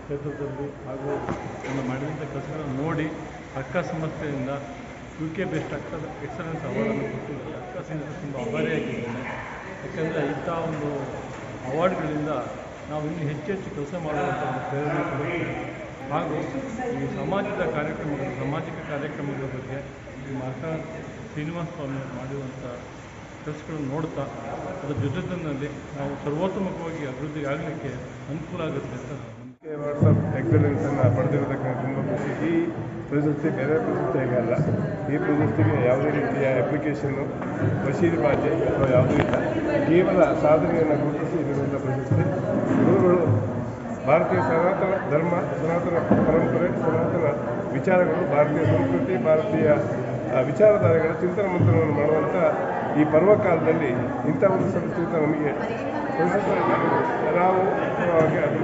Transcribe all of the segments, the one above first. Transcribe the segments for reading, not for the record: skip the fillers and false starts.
ಕ್ಷೇತ್ರದಲ್ಲಿ ಹಾಗೂ ನಾನು ಮಾಡಿದಂಥ ಕೆಲಸಗಳನ್ನು ನೋಡಿ ಅಕ್ಕ ಸಂಸ್ಥೆಯಿಂದ UK ಬೆಸ್ಟ್ ಎಕ್ಸಲೆನ್ಸ್ ಅವಾರ್ಡನ್ನು ಕೊಟ್ಟಿದ್ದು ಅಕ್ಕ ಸಂಸ್ಥೆ ತುಂಬ ಆಭಾರಿಯಾಗಿದ್ದೇನೆ. ಯಾಕೆಂದರೆ ಇಂಥ ಒಂದು ಅವಾರ್ಡ್ಗಳಿಂದ ನಾವು ಇನ್ನೂ ಹೆಚ್ಚು ಕೆಲಸ ಮಾಡುವಂಥ ಒಂದು ಪ್ರೇರಣೆ ಕೊಡುತ್ತೆ. ಹಾಗೂ ಈ ಸಮಾಜದ ಕಾರ್ಯಕ್ರಮಗಳು ಸಾಮಾಜಿಕ ಕಾರ್ಯಕ್ರಮಗಳ ಬಗ್ಗೆ ಈ ಮಾತಾ ಶ್ರೀನಿವಾಸ ಸ್ವಾಮಿ ಮಾಡಿರುವಂಥ ಕೆಲಸಗಳನ್ನು ನೋಡ್ತಾ ಅದರ ಜೊತೆಯಲ್ಲಿ ನಾವು ಸರ್ವೋತ್ತಮವಾಗಿ ಅಭಿವೃದ್ಧಿ ಆಗಲಿಕ್ಕೆ ಅನುಕೂಲ ಆಗುತ್ತೆ ಅಂತ ಅವಾರ್ಡ್ಸ್ ಆಫ್ ಎಕ್ಸಲೆನ್ಸನ್ನು ಪಡೆದಿರೋದಕ್ಕೆ ತುಂಬ ಖುಷಿ. ಈ ಪ್ರಶಸ್ತಿ ಬೇರೆ ಪ್ರಶಸ್ತಿಯಾಗಿ ಅಲ್ಲ. ಈ ಪ್ರಶಸ್ತಿಗೆ ಯಾವುದೇ ರೀತಿಯ ಅಪ್ಲಿಕೇಶನ್ನು ವಶೀಲಿಬಾಜೆ ಅಥವಾ ಯಾವುದೂ ಇಲ್ಲ. ಕೇವಲ ಸಾಧನೆಯನ್ನು ಗುರುತಿಸಿ ನೀಡುವಂಥ ಪ್ರಶಸ್ತಿ. ಗುರುಗಳು ಭಾರತೀಯ ಸನಾತನ ಧರ್ಮ, ಸನಾತನ ಪರಂಪರೆ, ಸನಾತನ ವಿಚಾರಗಳು, ಭಾರತೀಯ ಸಂಸ್ಕೃತಿ, ಭಾರತೀಯ ವಿಚಾರಧಾರೆಗಳ ಚಿಂತನ ಮಂಥನವನ್ನು ಮಾಡುವಂಥ ಈ ಪರ್ವಕಾಲದಲ್ಲಿ ಇಂಥ ಒಂದು ಸಂಸ್ಕೃತ ನಮಗೆ ನಾವು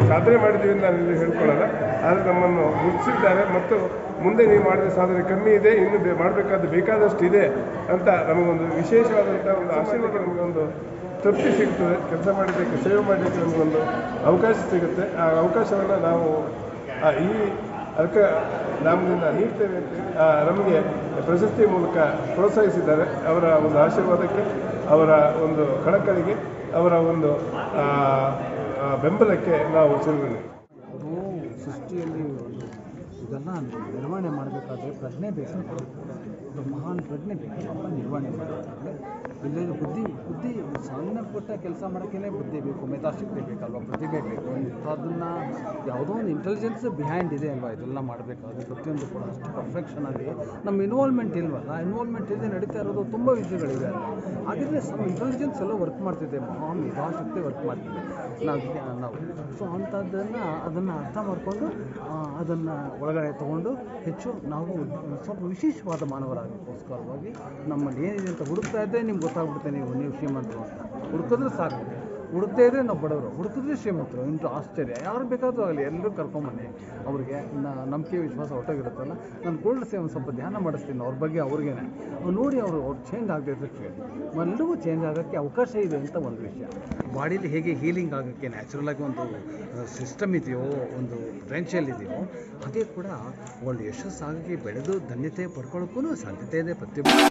ಸಾಧನೆ ಮಾಡಿದ್ದೀವಿ ಅಂತ ನಾನು ಹೇಳ್ಕೊಳ್ಳಲ್ಲ. ಆದರೆ ನಮ್ಮನ್ನು ಗುರುತಿಸಿದ್ದಾರೆ ಮತ್ತು ಮುಂದೆ ನೀವು ಮಾಡಿದ ಸಾಧನೆ ಕಮ್ಮಿ ಇದೆ, ಇನ್ನು ಮಾಡಬೇಕಾದ ಬೇಕಾದಷ್ಟು ಇದೆ ಅಂತ ನಮಗೊಂದು ವಿಶೇಷವಾದಂಥ ಒಂದು ಆಶೀರ್ವಾದ, ನಮಗೊಂದು ತೃಪ್ತಿ ಸಿಗ್ತದೆ. ಕೆಲಸ ಮಾಡಿದ್ದಕ್ಕೆ, ಸೇವೆ ಮಾಡಲಿಕ್ಕೆ ನಮಗೊಂದು ಅವಕಾಶ ಸಿಗುತ್ತೆ. ಆ ಅವಕಾಶವನ್ನು ನಾವು ಈ ಅದಕ್ಕೆ ನಾಮದಿಂದ ನೀಡ್ತೇವೆ ಅಂತ ನಮಗೆ ಪ್ರಶಸ್ತಿ ಮೂಲಕ ಪ್ರೋತ್ಸಾಹಿಸಿದ್ದಾರೆ. ಅವರ ಒಂದು ಆಶೀರ್ವಾದಕ್ಕೆ, ಅವರ ಒಂದು ಕಳಕಳಿಗೆ, ಅವರ ಒಂದು ಬೆಂಬಲಕ್ಕೆ ನಾವು ಚಿರಋಣಿ. ಸೃಷ್ಟಿಯಲ್ಲಿ ಇದನ್ನು ನಿರ್ವಹಣೆ ಮಾಡಬೇಕಾದ್ರೆ ಪ್ರಜ್ಞೆ ಬೇಕು. ಒಂದು ಮಹಾನ್ ಪ್ರಜ್ಞೆ ಬೇಕು ನಿರ್ವಹಣೆ ಮಾಡಬೇಕಾದ್ರೆ. ಇಲ್ಲದ ಬುದ್ಧಿ ಸಣ್ಣ ಪುಟ್ಟ ಕೆಲಸ ಮಾಡೋಕ್ಕೇ ಬುದ್ಧಿ ಬೇಕು, ಮೇಧಾಶಕ್ತಿ ಬೇಕಲ್ವ, ಪ್ರತಿಭೆ ಬೇಕು. ಅದನ್ನು ಯಾವುದೋ ಒಂದು ಇಂಟೆಲಿಜೆನ್ಸ್ ಬಿಹೈಂಡ್ ಇದೆ ಅಲ್ವಾ ಇದೆಲ್ಲ ಮಾಡಬೇಕಾದ್ರೆ. ಪ್ರತಿಯೊಂದು ಕೂಡ ಅಷ್ಟು ಪರ್ಫೆಕ್ಷನಲ್ಲಿ ನಮ್ಮ ಇನ್ವಾಲ್ವ್ಮೆಂಟ್ ಇಲ್ವಲ್ಲ. ಇನ್ವಾಲ್ವ್ಮೆಂಟ್ ಇಲ್ಲದೆ ನಡೀತಾ ಇರೋದು ತುಂಬ ವಿಷಯಗಳಿವೆ ಅಲ್ಲ. ಹಾಗಿದ್ರೆ ಇಂಟೆಲಿಜೆನ್ಸ್ ಎಲ್ಲ ವರ್ಕ್ ಮಾಡ್ತಿದೆ, ಮಹಾನ್ ಮೇಧಾಶಕ್ತಿ ವರ್ಕ್ ಮಾಡ್ತಿದೆ ನಾವು. ಸೊ ಅದನ್ನು ಅರ್ಥ ಮಾಡಿಕೊಂಡು ಅದನ್ನು ಒಳಗಡೆ ತೊಗೊಂಡು ಹೆಚ್ಚು ನಾವು ಸ್ವಲ್ಪ ವಿಶೇಷವಾದ ಮಾನವರಾಗಲಿಕ್ಕೋಸ್ಕರವಾಗಿ ನಮ್ಮಲ್ಲಿ ಏನಿದೆ ಅಂತ ಹುಡುಕ್ತಾ ಇದ್ದರೆ ನಿಮ್ಗೆ ಗೊತ್ತಾಗ್ಬಿಡುತ್ತೆ. ನೀವು ಶ್ರೀಮಂತರು ಅಂತ ಹುಡುಕಿದ್ರೆ ಸಾಕು. ಹುಡುಕ್ತಾ ಇದ್ದರೆ ನಾವು ಬಡವರು, ಹುಡುಕಿದ್ರೆ ಶ್ರೀಮಂತರು. ಇಂಟು ಆಶ್ಚರ್ಯ. ಯಾರು ಬೇಕಾದರೂ ಆಗಲಿ ಎಲ್ಲರೂ ಕರ್ಕೊಂಬನ್ನಿ. ಅವ್ರಿಗೆ ನಂಬಿಕೆ ವಿಶ್ವಾಸ ಹೊಟ್ಟೋಗಿರುತ್ತಲ್ಲ, ನಾನು ಕೂಡಲೇ ಒಂದು ಸ್ವಲ್ಪ ಧ್ಯಾನ ಮಾಡಿಸ್ತೀನಿ ಅವ್ರ ಬಗ್ಗೆ. ಅವ್ರಿಗೇನೆ ನೋಡಿ ಅವ್ರು ಚೇಂಜ್ ಆಗಬೇಕು. ಎಲ್ಲರಿಗೂ ಚೇಂಜ್ ಆಗೋಕ್ಕೆ ಅವಕಾಶ ಇದೆ ಅಂತ ಒಂದು ವಿಷಯ. ಬಾಡಿಲಿ ಹೇಗೆ ಹೀಲಿಂಗ್ ಆಗೋಕ್ಕೆ ನ್ಯಾಚುರಲಾಗಿ ಒಂದು ಸಿಸ್ಟಮ್ ಇದೆಯೋ, ಒಂದು ಪೊಟೆನ್ಷಿಯಲ್ ಇದೆಯೋ, ಅದೇ ಕೂಡ ಒಂದು ಯಶಸ್ಸಾಗಿ ಬೆಳೆದು ಧನ್ಯತೆ ಪಡ್ಕೊಳ್ಳೋಕ್ಕೂ ಸಾಧ್ಯತೆ ಇದೆ ಪ್ರತಿಯೊಬ್ಬರು.